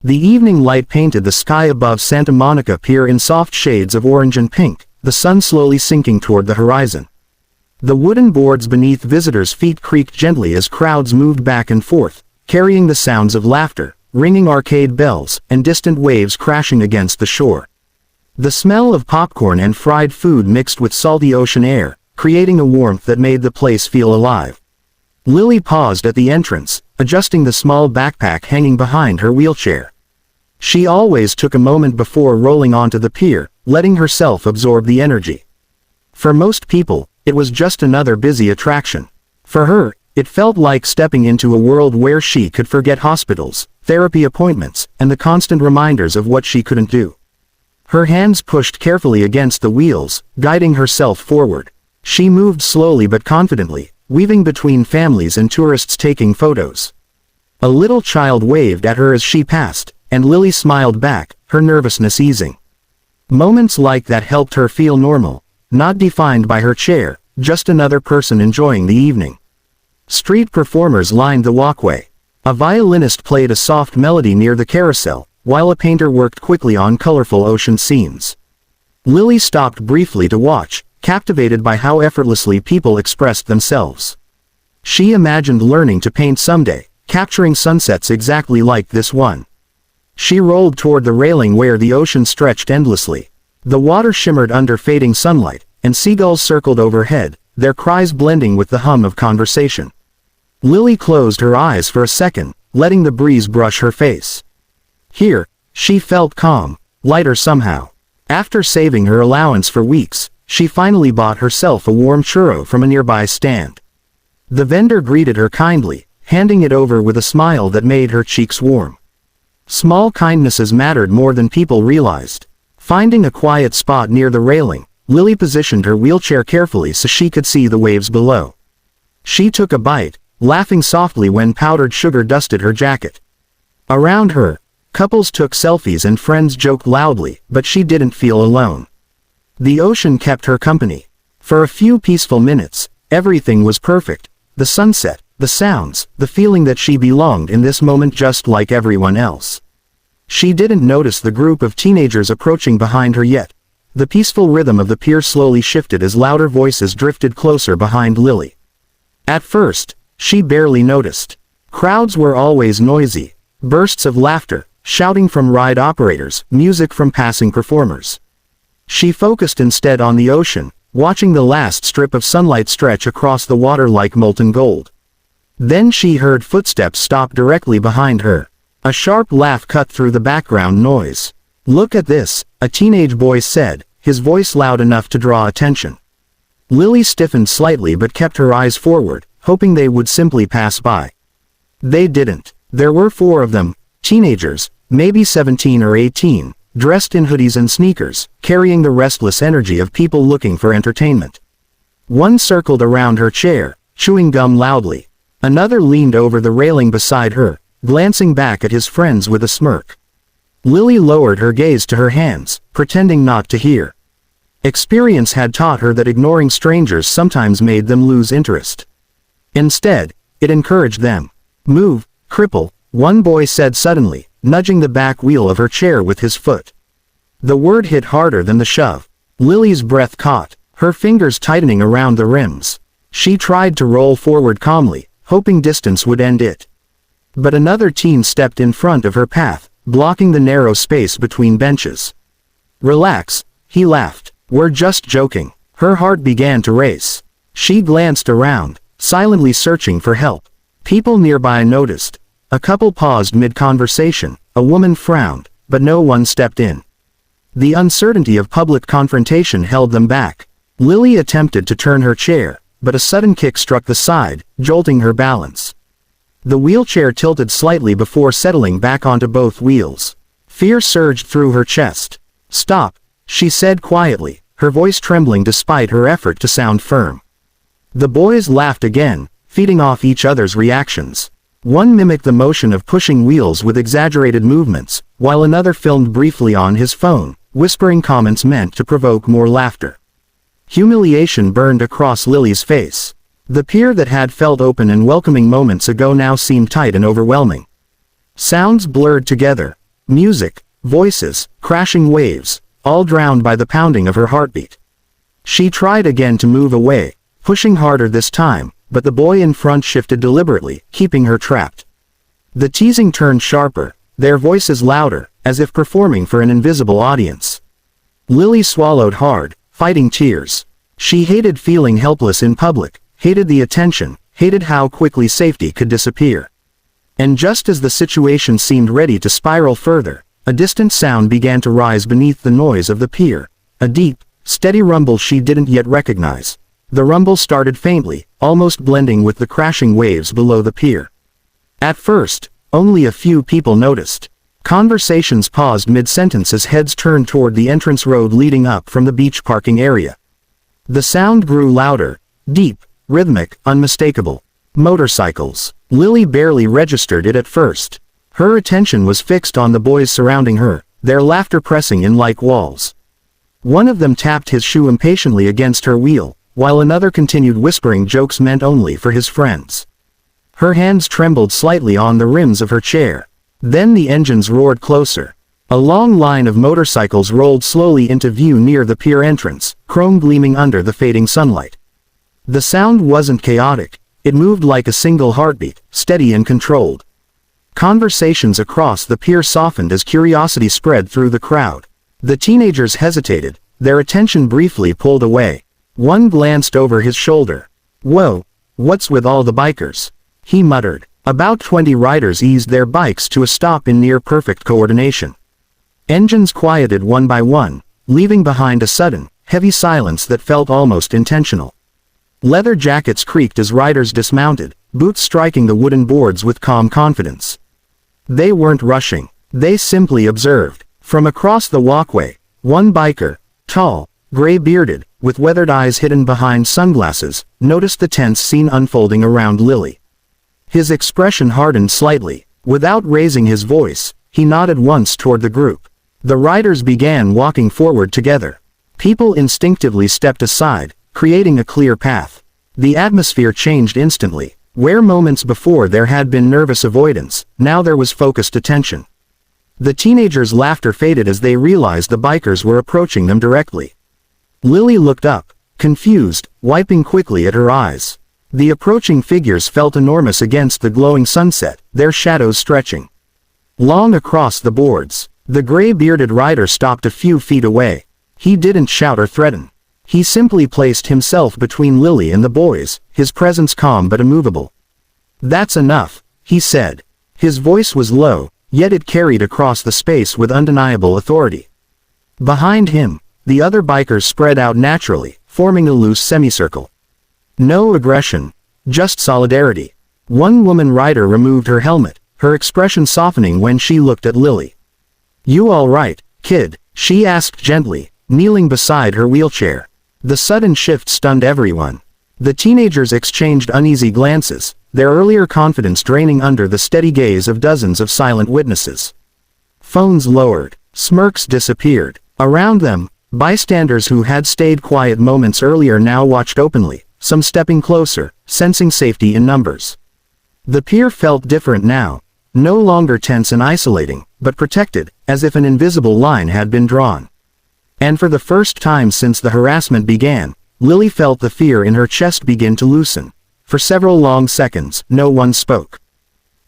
The evening light painted the sky above Santa Monica Pier in soft shades of orange and pink, the sun slowly sinking toward the horizon. The wooden boards beneath visitors' feet creaked gently as crowds moved back and forth, carrying the sounds of laughter, ringing arcade bells, and distant waves crashing against the shore. The smell of popcorn and fried food mixed with salty ocean air, creating a warmth that made the place feel alive. Lily paused at the entrance, adjusting the small backpack hanging behind her wheelchair. She always took a moment before rolling onto the pier, letting herself absorb the energy. For most people, it was just another busy attraction. For her, it felt like stepping into a world where she could forget hospitals, therapy appointments, and the constant reminders of what she couldn't do. Her hands pushed carefully against the wheels, guiding herself forward. She moved slowly but confidently, weaving between families and tourists taking photos. A little child waved at her as she passed, and Lily smiled back, her nervousness easing. Moments like that helped her feel normal, not defined by her chair, just another person enjoying the evening. Street performers lined the walkway. A violinist played a soft melody near the carousel, while a painter worked quickly on colorful ocean scenes. Lily stopped briefly to watch, captivated by how effortlessly people expressed themselves. She imagined learning to paint someday, capturing sunsets exactly like this one. She rolled toward the railing where the ocean stretched endlessly. The water shimmered under fading sunlight, and seagulls circled overhead, their cries blending with the hum of conversation. Lily closed her eyes for a second, letting the breeze brush her face. Here, she felt calm, lighter somehow. After saving her allowance for weeks, she finally bought herself a warm churro from a nearby stand. The vendor greeted her kindly, handing it over with a smile that made her cheeks warm. Small kindnesses mattered more than people realized. Finding a quiet spot near the railing, Lily positioned her wheelchair carefully so she could see the waves below. She took a bite, laughing softly when powdered sugar dusted her jacket. Around her, couples took selfies and friends joked loudly, but she didn't feel alone. The ocean kept her company. For a few peaceful minutes, everything was perfect. The sunset, the sounds, the feeling that she belonged in this moment just like everyone else. She didn't notice the group of teenagers approaching behind her yet. The peaceful rhythm of the pier slowly shifted as louder voices drifted closer behind Lily. At first, she barely noticed. Crowds were always noisy. Bursts of laughter, shouting from ride operators, music from passing performers. She focused instead on the ocean, watching the last strip of sunlight stretch across the water like molten gold. Then she heard footsteps stop directly behind her. A sharp laugh cut through the background noise. "Look at this," a teenage boy said, his voice loud enough to draw attention. Lily stiffened slightly but kept her eyes forward, hoping they would simply pass by. They didn't. There were 4 of them, teenagers, maybe 17 or 18, dressed in hoodies and sneakers, carrying the restless energy of people looking for entertainment. One circled around her chair, chewing gum loudly. Another leaned over the railing beside her, glancing back at his friends with a smirk. Lily lowered her gaze to her hands, pretending not to hear. Experience had taught her that ignoring strangers sometimes made them lose interest. Instead, it encouraged them. "Move, Cripple," one boy said suddenly, nudging the back wheel of her chair with his foot. The word hit harder than the shove. Lily's breath caught, her fingers tightening around the rims. She tried to roll forward calmly, hoping distance would end it. But another teen stepped in front of her path, blocking the narrow space between benches. "Relax," he laughed. "We're just joking." Her heart began to race. She glanced around, silently searching for help. People nearby noticed. A couple paused mid-conversation, a woman frowned, but no one stepped in. The uncertainty of public confrontation held them back. Lily attempted to turn her chair, but a sudden kick struck the side, jolting her balance. The wheelchair tilted slightly before settling back onto both wheels. Fear surged through her chest. "Stop," she said quietly, her voice trembling despite her effort to sound firm. The boys laughed again, feeding off each other's reactions. One mimicked the motion of pushing wheels with exaggerated movements, while another filmed briefly on his phone, whispering comments meant to provoke more laughter. Humiliation burned across Lily's face. The pier that had felt open and welcoming moments ago now seemed tight and overwhelming. Sounds blurred together. Music, voices, crashing waves, all drowned by the pounding of her heartbeat. She tried again to move away, pushing harder this time, but the boy in front shifted deliberately, keeping her trapped. The teasing turned sharper, their voices louder, as if performing for an invisible audience. Lily swallowed hard, fighting tears. She hated feeling helpless in public, hated the attention, hated how quickly safety could disappear. And just as the situation seemed ready to spiral further, a distant sound began to rise beneath the noise of the pier, a deep, steady rumble she didn't yet recognize. The rumble started faintly, almost blending with the crashing waves below the pier. At first, only a few people noticed. Conversations paused mid-sentence as heads turned toward the entrance road leading up from the beach parking area. The sound grew louder, deep, rhythmic, unmistakable. Motorcycles. Lily barely registered it at first. Her attention was fixed on the boys surrounding her, their laughter pressing in like walls. One of them tapped his shoe impatiently against her wheel, while another continued whispering jokes meant only for his friends. Her hands trembled slightly on the rims of her chair. Then the engines roared closer. A long line of motorcycles rolled slowly into view near the pier entrance, chrome gleaming under the fading sunlight. The sound wasn't chaotic. It moved like a single heartbeat, steady and controlled. Conversations across the pier softened as curiosity spread through the crowd. The teenagers hesitated, their attention briefly pulled away. One glanced over his shoulder. "Whoa, what's with all the bikers?" he muttered. About 20 riders eased their bikes to a stop in near-perfect coordination. Engines quieted one by one, leaving behind a sudden, heavy silence that felt almost intentional. Leather jackets creaked as riders dismounted, boots striking the wooden boards with calm confidence. They weren't rushing. They simply observed. From across the walkway, one biker, tall, gray-bearded, with weathered eyes hidden behind sunglasses, noticed the tense scene unfolding around Lily. His expression hardened slightly. Without raising his voice, he nodded once toward the group. The riders began walking forward together. People instinctively stepped aside, creating a clear path. The atmosphere changed instantly. Where moments before there had been nervous avoidance, now there was focused attention. The teenagers' laughter faded as they realized the bikers were approaching them directly. Lily looked up, confused, wiping quickly at her eyes. The approaching figures felt enormous against the glowing sunset, their shadows stretching long across the boards. The gray-bearded rider stopped a few feet away. He didn't shout or threaten. He simply placed himself between Lily and the boys, his presence calm but immovable. "That's enough," he said. His voice was low, yet it carried across the space with undeniable authority. Behind him, the other bikers spread out naturally, forming a loose semicircle. No aggression, just solidarity. One woman rider removed her helmet, her expression softening when she looked at Lily. "You all right, kid?" she asked gently, kneeling beside her wheelchair. The sudden shift stunned everyone. The teenagers exchanged uneasy glances, their earlier confidence draining under the steady gaze of dozens of silent witnesses. Phones lowered, smirks disappeared. Around them, bystanders who had stayed quiet moments earlier now watched openly, some stepping closer, sensing safety in numbers. The pier felt different now, no longer tense and isolating, but protected, as if an invisible line had been drawn. And for the first time since the harassment began, Lily felt the fear in her chest begin to loosen. For several long seconds, no one spoke.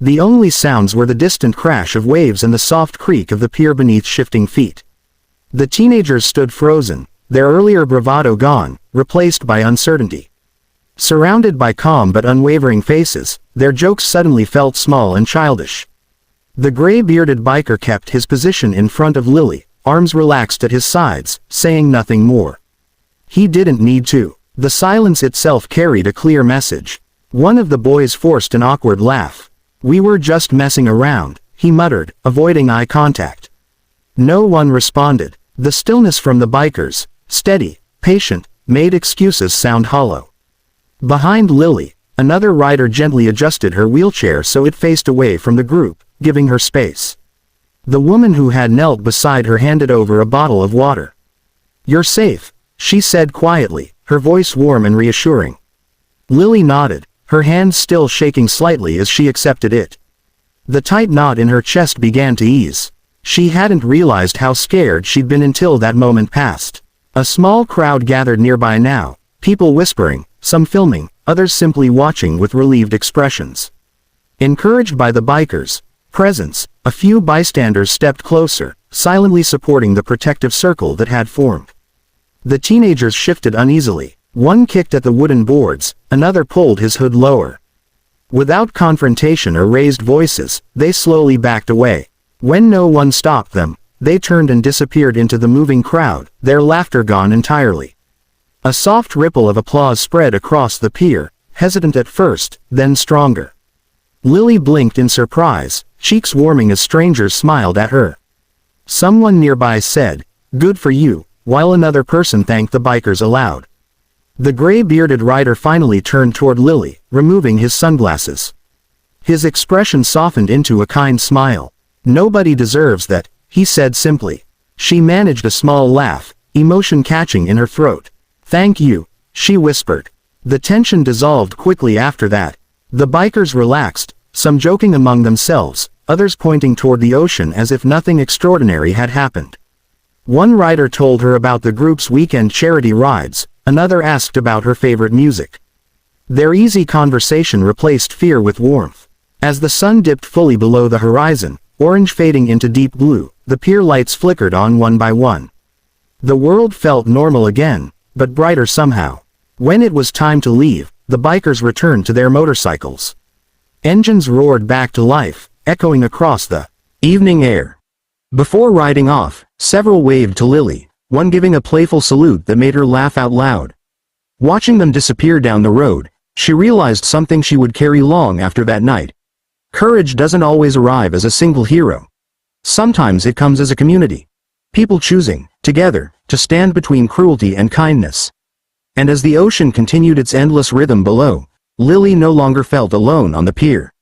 The only sounds were the distant crash of waves and the soft creak of the pier beneath shifting feet. The teenagers stood frozen, their earlier bravado gone, replaced by uncertainty. Surrounded by calm but unwavering faces, their jokes suddenly felt small and childish. The gray-bearded biker kept his position in front of Lily, arms relaxed at his sides, saying nothing more. He didn't need to. The silence itself carried a clear message. One of the boys forced an awkward laugh. "We were just messing around," he muttered, avoiding eye contact. No one responded. The stillness from the bikers, steady, patient, made excuses sound hollow. Behind Lily, another rider gently adjusted her wheelchair so it faced away from the group, giving her space. The woman who had knelt beside her handed over a bottle of water. "You're safe," she said quietly, her voice warm and reassuring. Lily nodded, her hands still shaking slightly as she accepted it. The tight knot in her chest began to ease. She hadn't realized how scared she'd been until that moment passed. A small crowd gathered nearby now, people whispering, some filming, others simply watching with relieved expressions. Encouraged by the bikers' presence, a few bystanders stepped closer, silently supporting the protective circle that had formed. The teenagers shifted uneasily. One kicked at the wooden boards, another pulled his hood lower. Without confrontation or raised voices, they slowly backed away. When no one stopped them, they turned and disappeared into the moving crowd, their laughter gone entirely. A soft ripple of applause spread across the pier, hesitant at first, then stronger. Lily blinked in surprise, cheeks warming as strangers smiled at her. Someone nearby said, "Good for you," while another person thanked the bikers aloud. The gray-bearded rider finally turned toward Lily, removing his sunglasses. His expression softened into a kind smile. "Nobody deserves that," he said simply. She managed a small laugh, emotion catching in her throat. "Thank you," she whispered. The tension dissolved quickly after that. The bikers relaxed, some joking among themselves, others pointing toward the ocean as if nothing extraordinary had happened. One rider told her about the group's weekend charity rides, another asked about her favorite music. Their easy conversation replaced fear with warmth. As the sun dipped fully below the horizon, orange fading into deep blue, the pier lights flickered on one by one. The world felt normal again, but brighter somehow. When it was time to leave, the bikers returned to their motorcycles. Engines roared back to life, echoing across the evening air. Before riding off, several waved to Lily, one giving a playful salute that made her laugh out loud. Watching them disappear down the road, she realized something she would carry long after that night. Courage doesn't always arrive as a single hero. Sometimes it comes as a community. People choosing, together, to stand between cruelty and kindness. And as the ocean continued its endless rhythm below, Lily no longer felt alone on the pier.